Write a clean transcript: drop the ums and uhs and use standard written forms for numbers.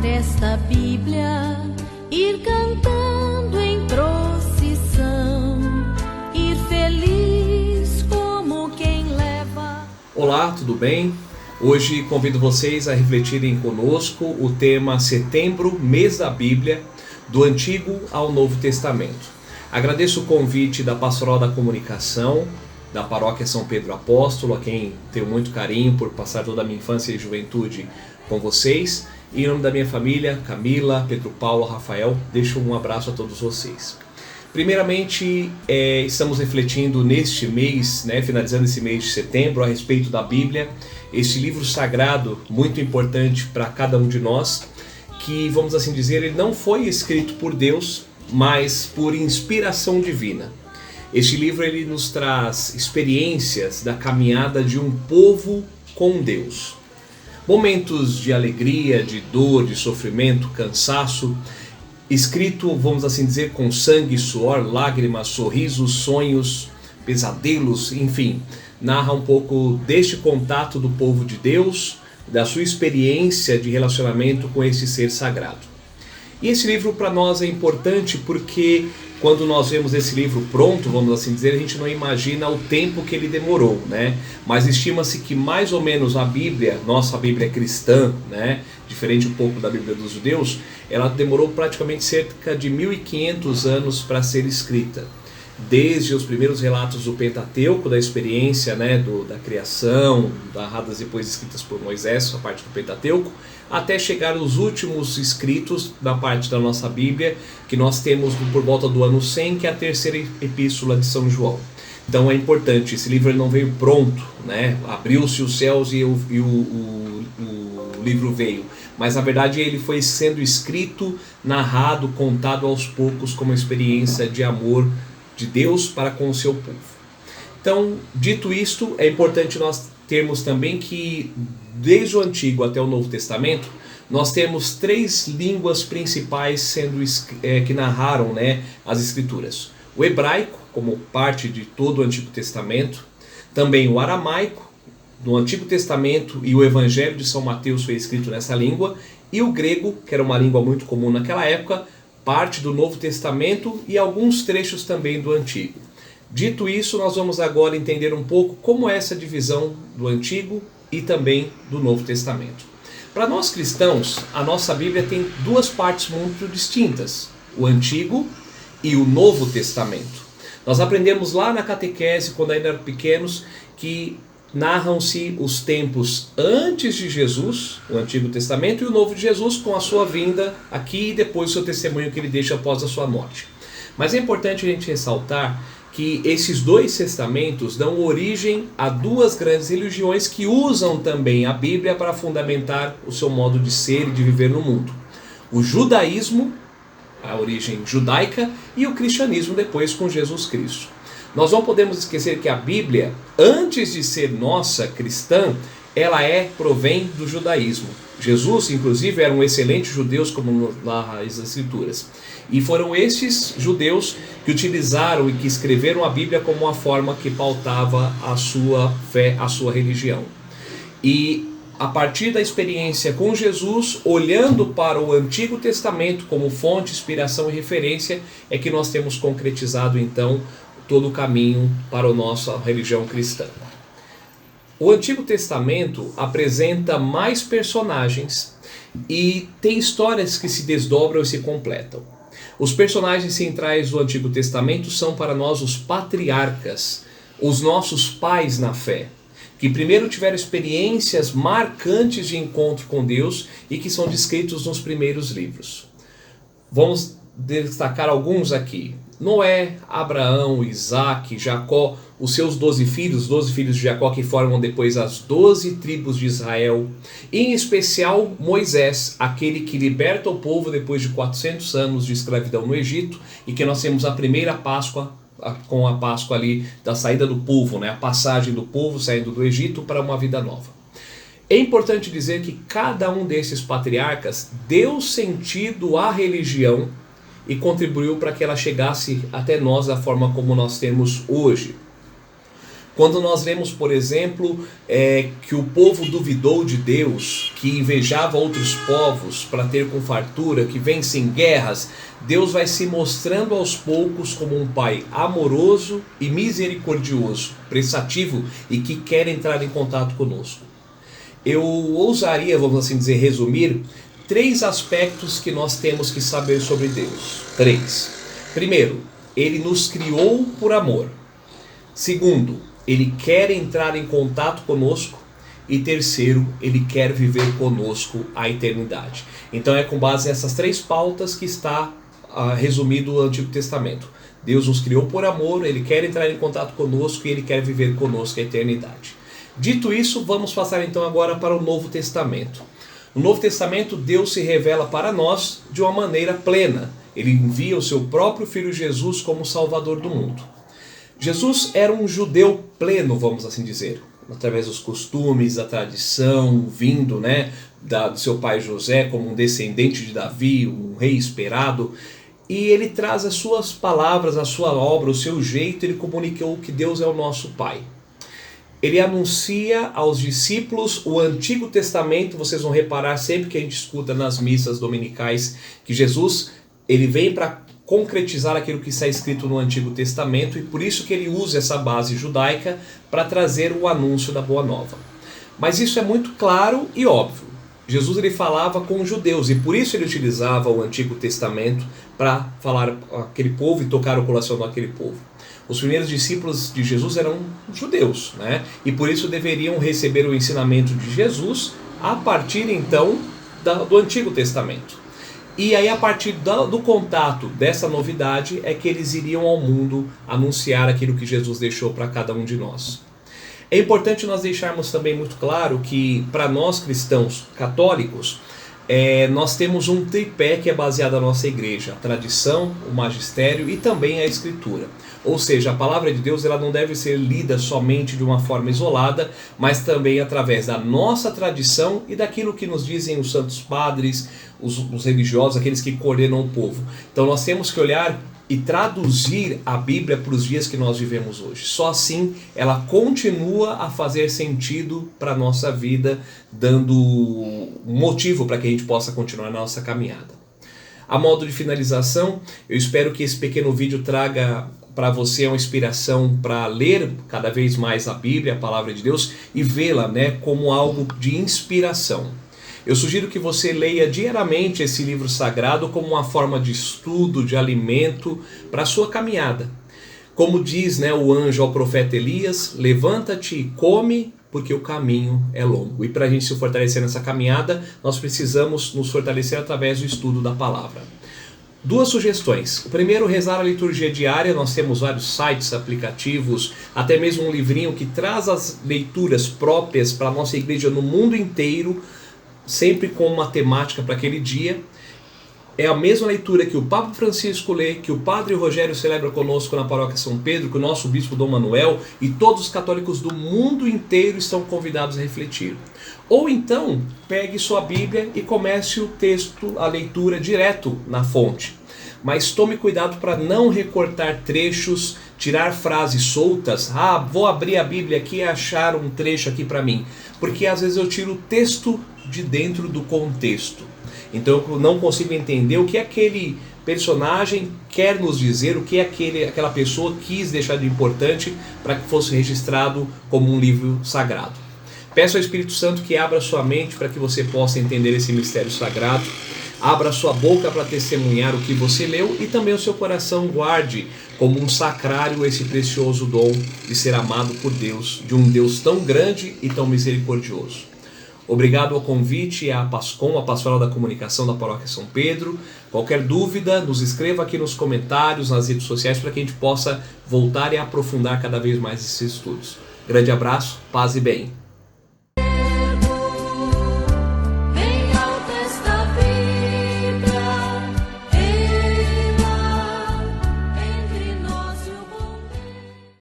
estudar esta Bíblia, ir cantando em procissão, ir feliz como quem leva... Olá, tudo bem? Hoje convido vocês a refletirem conosco o tema Setembro, mês da Bíblia, do Antigo ao Novo Testamento. Agradeço o convite da Pastoral da Comunicação, da Paróquia São Pedro Apóstolo, a quem tenho muito carinho por passar toda a minha infância e juventude com vocês. E em nome da minha família, Camila, Pedro Paulo, Rafael, deixo um abraço a todos vocês. Primeiramente, estamos refletindo neste mês, finalizando esse mês de setembro, a respeito da Bíblia, este livro sagrado muito importante para cada um de nós, que, vamos assim dizer, ele não foi escrito por Deus, mas por inspiração divina. Este livro ele nos traz experiências da caminhada de um povo com Deus. Momentos de alegria, de dor, de sofrimento, cansaço, escrito, vamos assim dizer, com sangue, suor, lágrimas, sorrisos, sonhos, pesadelos, enfim, narra um pouco deste contato do povo de Deus, da sua experiência de relacionamento com esse ser sagrado. E esse livro para nós é importante porque quando nós vemos esse livro pronto, vamos assim dizer, a gente não imagina o tempo que ele demorou, Mas estima-se que mais ou menos a Bíblia, nossa Bíblia cristã, diferente um pouco da Bíblia dos judeus, ela demorou praticamente cerca de 1500 anos para ser escrita. Desde os primeiros relatos do Pentateuco, da experiência da criação, narradas depois escritas por Moisés, a parte do Pentateuco, até chegar os últimos escritos da parte da nossa Bíblia, que nós temos por volta do ano 100, que é a terceira epístola de São João. Então é importante, esse livro não veio pronto, abriu-se os céus e o livro veio, mas na verdade ele foi sendo escrito, narrado, contado aos poucos como uma experiência de amor de Deus para com o seu povo. Então, dito isto, é importante nós termos também que, desde o Antigo até o Novo Testamento, nós temos três línguas principais que narraram as Escrituras. O hebraico, como parte de todo o Antigo Testamento, também o aramaico, no Antigo Testamento, e o Evangelho de São Mateus foi escrito nessa língua, e o grego, que era uma língua muito comum naquela época, parte do Novo Testamento e alguns trechos também do Antigo. Dito isso, nós vamos agora entender um pouco como é essa divisão do Antigo e também do Novo Testamento. Para nós cristãos, a nossa Bíblia tem duas partes muito distintas, o Antigo e o Novo Testamento. Nós aprendemos lá na catequese, quando ainda eram pequenos, que narram-se os tempos antes de Jesus, o Antigo Testamento, e o Novo de Jesus com a sua vinda aqui e depois o seu testemunho que ele deixa após a sua morte. Mas é importante a gente ressaltar que esses dois testamentos dão origem a duas grandes religiões que usam também a Bíblia para fundamentar o seu modo de ser e de viver no mundo. O judaísmo, a origem judaica, e o cristianismo depois com Jesus Cristo. Nós não podemos esquecer que a Bíblia, antes de ser nossa cristã, ela provém do judaísmo. Jesus, inclusive, era um excelente judeu, como narra as Escrituras. E foram estes judeus que utilizaram e que escreveram a Bíblia como uma forma que pautava a sua fé, a sua religião. E a partir da experiência com Jesus, olhando para o Antigo Testamento como fonte, inspiração e referência, é que nós temos concretizado então todo o caminho para a nossa religião cristã. O Antigo Testamento apresenta mais personagens e tem histórias que se desdobram e se completam. Os personagens centrais do Antigo Testamento são para nós os patriarcas, os nossos pais na fé, que primeiro tiveram experiências marcantes de encontro com Deus e que são descritos nos primeiros livros. Vamos destacar alguns aqui. Noé, Abraão, Isaac, Jacó, os seus 12 filhos de Jacó que formam depois as 12 tribos de Israel. E em especial Moisés, aquele que liberta o povo depois de 400 anos de escravidão no Egito e que nós temos a primeira Páscoa, com a Páscoa ali da saída do povo, a passagem do povo saindo do Egito para uma vida nova. É importante dizer que cada um desses patriarcas deu sentido à religião e contribuiu para que ela chegasse até nós da forma como nós temos hoje. Quando nós lemos, por exemplo, que o povo duvidou de Deus, que invejava outros povos para ter com fartura, que vence em guerras, Deus vai se mostrando aos poucos como um pai amoroso e misericordioso, prestativo e que quer entrar em contato conosco. Eu ousaria, vamos assim dizer, resumir 3 aspectos que nós temos que saber sobre Deus. 3. Primeiro, Ele nos criou por amor. Segundo, Ele quer entrar em contato conosco. E terceiro, Ele quer viver conosco a eternidade. Então é com base nessas 3 pautas que está resumido o Antigo Testamento. Deus nos criou por amor, Ele quer entrar em contato conosco e Ele quer viver conosco a eternidade. Dito isso, vamos passar então agora para o Novo Testamento. No Novo Testamento, Deus se revela para nós de uma maneira plena. Ele envia o seu próprio Filho Jesus como Salvador do mundo. Jesus era um judeu pleno, vamos assim dizer, através dos costumes, da tradição, vindo do seu pai José como um descendente de Davi, um rei esperado. E ele traz as suas palavras, a sua obra, o seu jeito, ele comunicou que Deus é o nosso Pai. Ele anuncia aos discípulos o Antigo Testamento. Vocês vão reparar sempre que a gente escuta nas missas dominicais que Jesus ele vem para concretizar aquilo que está escrito no Antigo Testamento, e por isso que ele usa essa base judaica para trazer o anúncio da Boa Nova. Mas isso é muito claro e óbvio. Jesus ele falava com os judeus e por isso ele utilizava o Antigo Testamento para falar com aquele povo e tocar o coração daquele povo. Os primeiros discípulos de Jesus eram judeus, e por isso deveriam receber o ensinamento de Jesus a partir então do Antigo Testamento. E aí a partir do contato dessa novidade é que eles iriam ao mundo anunciar aquilo que Jesus deixou para cada um de nós. É importante nós deixarmos também muito claro que para nós cristãos católicos, nós temos um tripé que é baseado na nossa igreja: a tradição, o magistério e também a escritura. Ou seja, a palavra de Deus ela não deve ser lida somente de uma forma isolada, mas também através da nossa tradição e daquilo que nos dizem os santos padres, os religiosos, aqueles que coordenam o povo. Então nós temos que olhar e traduzir a Bíblia para os dias que nós vivemos hoje. Só assim ela continua a fazer sentido para a nossa vida, dando um motivo para que a gente possa continuar na nossa caminhada. A modo de finalização, eu espero que esse pequeno vídeo traga para você uma inspiração para ler cada vez mais a Bíblia, a Palavra de Deus, e vê-la como algo de inspiração. Eu sugiro que você leia diariamente esse livro sagrado como uma forma de estudo, de alimento para a sua caminhada. Como diz o anjo ao profeta Elias: levanta-te e come, porque o caminho é longo. E para a gente se fortalecer nessa caminhada, nós precisamos nos fortalecer através do estudo da palavra. 2 sugestões. O primeiro, rezar a liturgia diária. Nós temos vários sites, aplicativos, até mesmo um livrinho que traz as leituras próprias para a nossa igreja no mundo inteiro, sempre com uma temática para aquele dia. É a mesma leitura que o Papa Francisco lê, que o Padre Rogério celebra conosco na Paróquia São Pedro, que o nosso Bispo Dom Manuel e todos os católicos do mundo inteiro estão convidados a refletir. Ou então, pegue sua Bíblia e comece o texto, a leitura direto na fonte. Mas tome cuidado para não recortar trechos, tirar frases soltas. Vou abrir a Bíblia aqui e achar um trecho aqui para mim. Porque às vezes eu tiro o texto de dentro do contexto. Então eu não consigo entender o que aquele personagem quer nos dizer, o que aquela pessoa quis deixar de importante para que fosse registrado como um livro sagrado. Peço ao Espírito Santo que abra sua mente para que você possa entender esse mistério sagrado. Abra sua boca para testemunhar o que você leu e também o seu coração guarde como um sacrário esse precioso dom de ser amado por Deus, de um Deus tão grande e tão misericordioso. Obrigado ao convite à PASCOM, a Pastoral da Comunicação da Paróquia São Pedro. Qualquer dúvida, nos escreva aqui nos comentários, nas redes sociais, para que a gente possa voltar e aprofundar cada vez mais esses estudos. Grande abraço, paz e bem.